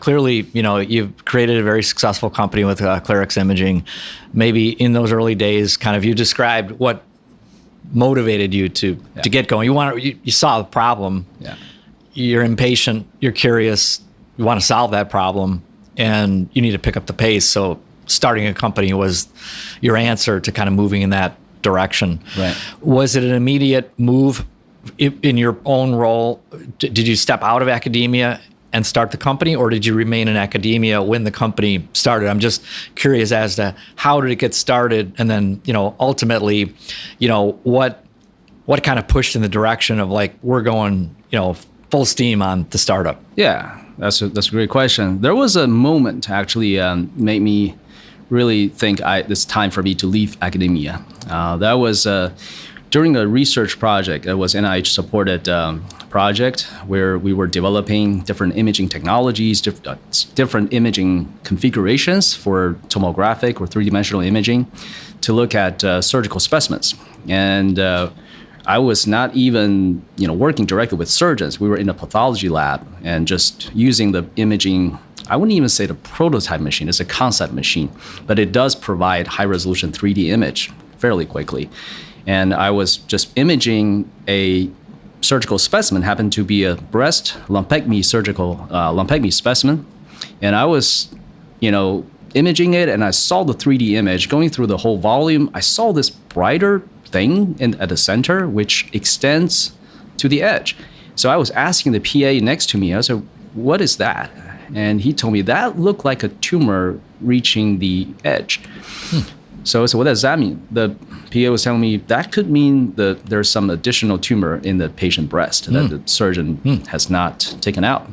clearly, you've created a very successful company with Clarix Imaging. Maybe in those early days, kind of you described what motivated you to get going. You saw the problem. Yeah. You're impatient. You're curious. You want to solve that problem, and you need to pick up the pace. So starting a company was your answer to kind of moving in that direction. Right. Was it an immediate move in your own role? Did you step out of academia and start the company, or did you remain in academia when the company started? I'm just curious as to how did it get started, and then ultimately, what kind of pushed in the direction of like we're going full steam on the startup? Yeah, that's a great question. There was a moment actually made me really think it's time for me to leave academia. That was during a research project. It was NIH supported project where we were developing different imaging technologies, different imaging configurations for tomographic or three-dimensional imaging to look at surgical specimens. And I was not even working directly with surgeons. We were in a pathology lab and just using the imaging. I wouldn't even say the prototype machine. It's a concept machine, but it does provide high-resolution 3D image fairly quickly. And I was just imaging a surgical specimen, happened to be a breast lumpectomy surgical lumpectomy specimen. And I was, imaging it, and I saw the 3D image going through the whole volume. I saw this brighter thing at the center, which extends to the edge. So I was asking the PA next to me, I said, what is that? And he told me that looked like a tumor reaching the edge. So I said, what does that mean? The PA was telling me that could mean that there's some additional tumor in the patient breast that the surgeon has not taken out.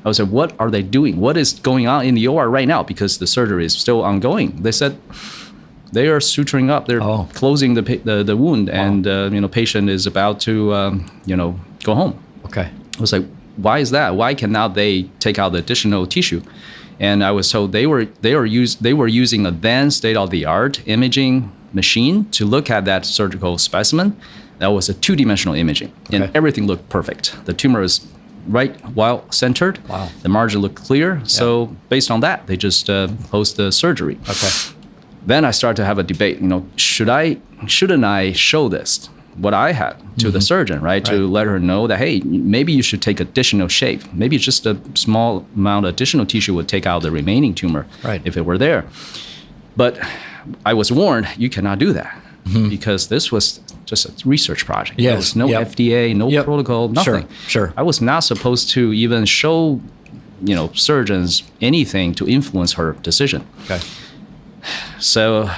I said, what are they doing? What is going on in the OR right now? Because the surgery is still ongoing. They said they are suturing up. They're closing the wound, and patient is about to go home. Okay. I was like, why is that? Why cannot they take out the additional tissue? And I was told they were using advanced state-of-the-art imaging machine to look at that surgical specimen. That was a two-dimensional imaging, and everything looked perfect. The tumor is right well centered. Wow. The margin looked clear. So based on that, they just closed the surgery. Okay. Then I started to have a debate. Shouldn't I show this? What I had to the surgeon, right? To let her know that, hey, maybe you should take additional shape. Maybe just a small amount of additional tissue would take out the remaining tumor if it were there. But I was warned, you cannot do that because this was just a research project. Yes. There was no FDA, no protocol, nothing. Sure. I was not supposed to even show, surgeons anything to influence her decision. Okay. So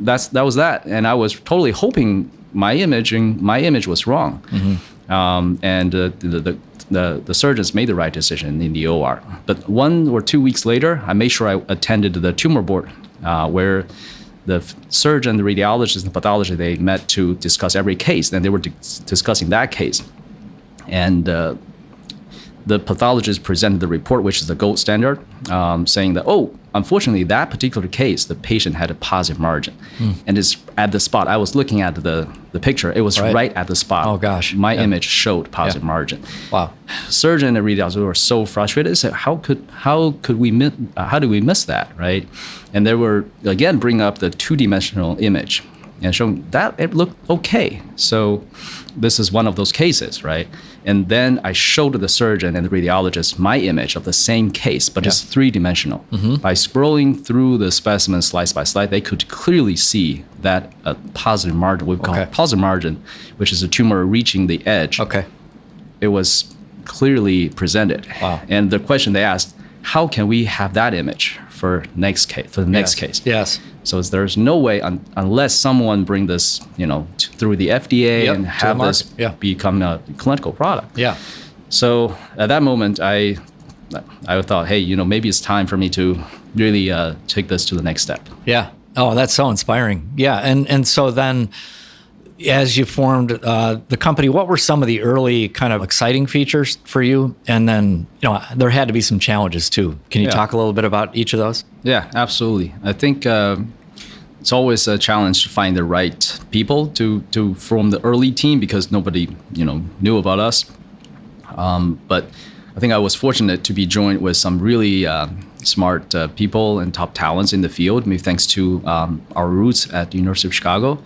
that was that. And I was totally hoping my image was wrong, and the surgeons made the right decision in the OR. But 1 or 2 weeks later, I made sure I attended the tumor board, where the surgeon, the radiologist, and the pathologist, they met to discuss every case. And they were discussing that case, and the pathologist presented the report, which is the gold standard, saying that, unfortunately, that particular case, the patient had a positive margin. And it's at the spot. I was looking at the picture. It was right at the spot. Oh, gosh. My image showed positive margin. Wow. Surgeon and radiologist were so frustrated. They said, how did we miss that, right? And they were, again, bring up the two-dimensional image and showing that it looked okay. So this is one of those cases, right? And then I showed the surgeon and the radiologist my image of the same case, but it's three-dimensional. By scrolling through the specimen slice by slice, they could clearly see that a positive margin, we call it positive margin, which is a tumor reaching the edge. Okay. It was clearly presented. Wow. And the question they asked, how can we have that image for the next case? Yes. So there's no way unless someone bring this, through the FDA and have this become a clinical product. Yeah. So at that moment, I thought, hey, maybe it's time for me to really take this to the next step. Yeah. Oh, that's so inspiring. Yeah. And so then, as you formed the company, what were some of the early kind of exciting features for you? And then, there had to be some challenges too. Can you talk a little bit about each of those? Yeah, absolutely. I think it's always a challenge to find the right people to form the early team because nobody, knew about us. But I think I was fortunate to be joined with some really smart people and top talents in the field, maybe thanks to our roots at the University of Chicago.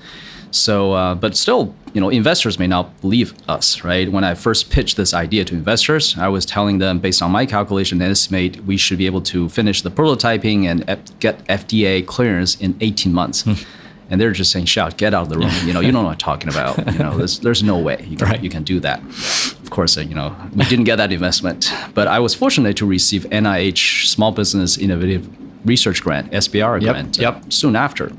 So, but still, investors may not believe us, right? When I first pitched this idea to investors, I was telling them, based on my calculation and estimate, we should be able to finish the prototyping and get FDA clearance in 18 months. And they're just saying, "Xiao, get out of the room. You don't know what I'm talking about. There's no way you can do that." Of course, we didn't get that investment. But I was fortunate to receive NIH Small Business Innovative Research Grant, SBR grant, soon after.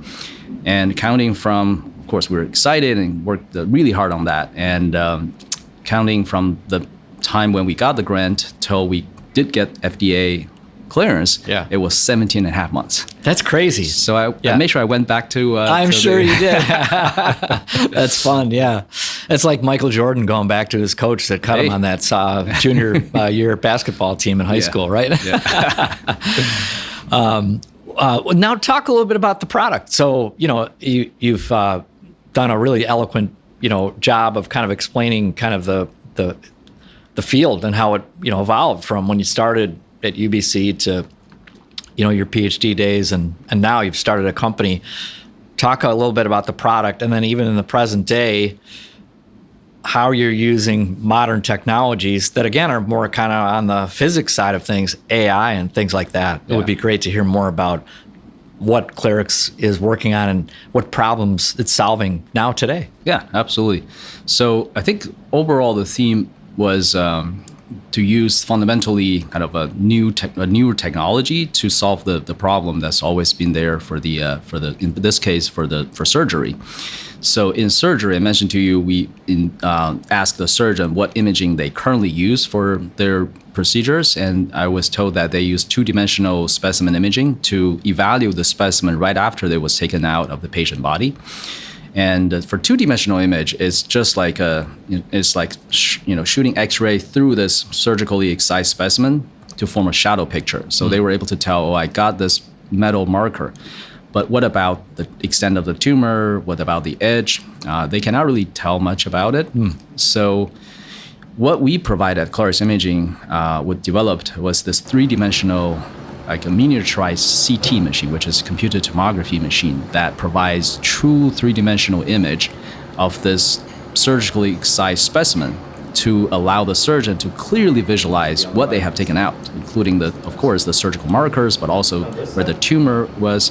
And counting from, of course, we were excited and worked really hard on that. And counting from the time when we got the grant till we did get FDA clearance, it was 17 and a half months. That's crazy. So I made sure I went back to... I'm sure you did. That's fun, yeah. It's like Michael Jordan going back to his coach that cut him on that junior year basketball team in high school, right? Yeah. Now talk a little bit about the product. So, you've done a really eloquent, job of kind of explaining kind of the field and how it, evolved from when you started at UBC to, your PhD days, and now you've started a company. Talk a little bit about the product, and then even in the present day, how you're using modern technologies that, again, are more kind of on the physics side of things, AI and things like that. It would be great to hear more about what Clarix is working on and what problems it's solving now today. Yeah, absolutely. So I think overall the theme was to use fundamentally kind of a newer technology to solve the problem that's always been there for in this case for surgery. So in surgery, I mentioned to you, we asked the surgeon what imaging they currently use for their procedures, and I was told that they use two-dimensional specimen imaging to evaluate the specimen right after it was taken out of the patient body. And for two-dimensional image, it's just like shooting X-ray through this surgically excised specimen to form a shadow picture. So they were able to tell, I got this metal marker. But what about the extent of the tumor? What about the edge? They cannot really tell much about it. So what we provide at Clarix Imaging, what developed was this three-dimensional, like a miniaturized CT machine, which is a computed tomography machine that provides true three-dimensional image of this surgically excised specimen to allow the surgeon to clearly visualize what they have taken out, including of course, the surgical markers, but also where the tumor was,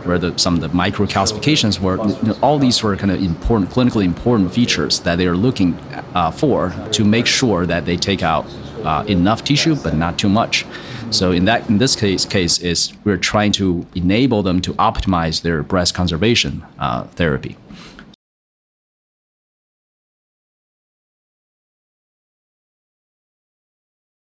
where some of the microcalcifications were. All these were kind of clinically important features that they are looking for to make sure that they take out enough tissue, but not too much. So in this case, we're trying to enable them to optimize their breast conservation therapy.